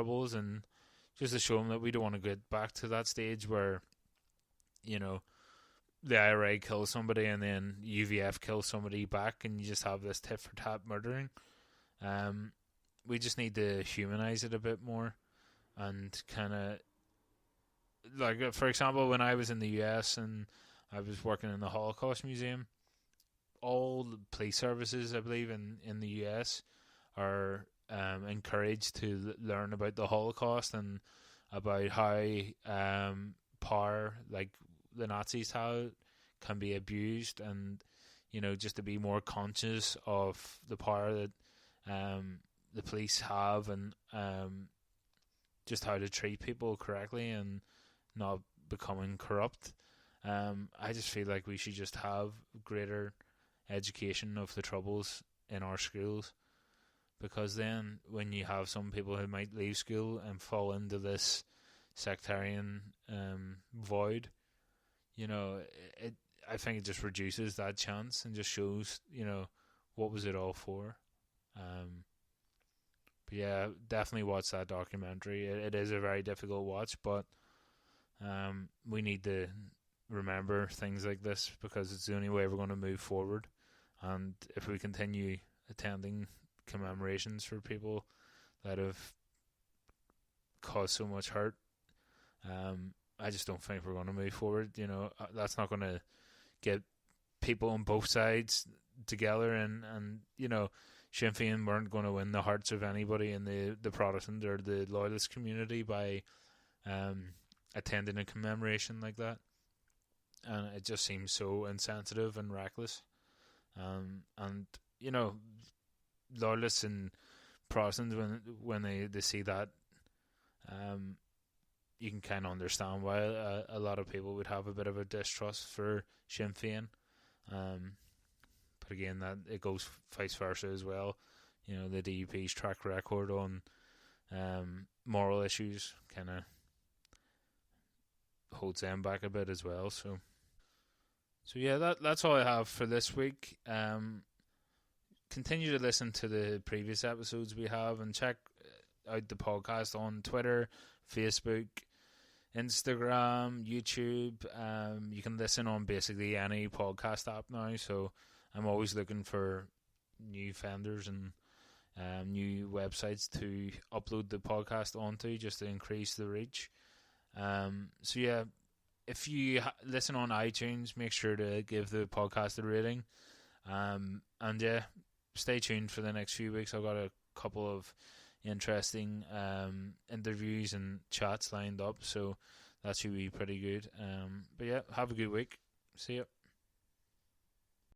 troubles, and just to show them that we don't want to get back to that stage where, you know, the IRA kills somebody and then UVF kills somebody back, and you just have this tit for tat murdering. We just need to humanize it a bit more, and kind of, like, for example, when I was in the US and I was working in the Holocaust Museum, all the police services, I believe, in the US are encouraged to learn about the Holocaust and about how power, like the Nazis, how it can be abused, and, you know, just to be more conscious of the power that the police have, and just how to treat people correctly and not becoming corrupt. I just feel like we should just have greater education of the troubles in our schools, because then when you have some people who might leave school and fall into this sectarian void, you know, I think it just reduces that chance and just shows, you know, what was it all for. But yeah, definitely watch that documentary. It is a very difficult watch, but we need to remember things like this, because it's the only way we're going to move forward. And if we continue attending commemorations for people that have caused so much hurt, I just don't think we're going to move forward. You know, that's not going to get people on both sides together, and you know, Sinn Féin weren't going to win the hearts of anybody in the Protestant or the Loyalist community by attending a commemoration like that. And it just seems so insensitive and reckless. And you know, Loyalists and Protestants, when they see that, you can kind of understand why a lot of people would have a bit of a distrust for Sinn Féin. But again, that it goes vice versa as well. You know, the DUP's track record on moral issues kind of holds them back a bit as well. So yeah, that's all I have for this week. Continue to listen to the previous episodes we have, and check out the podcast on Twitter, Facebook, Instagram, YouTube. You can listen on basically any podcast app now, so I'm always looking for new vendors and new websites to upload the podcast onto, just to increase the reach. So yeah, if you listen on iTunes, make sure to give the podcast a rating. And yeah, stay tuned for the next few weeks. I've got a couple of interesting interviews and chats lined up, so that should be pretty good. But yeah, have a good week. See ya.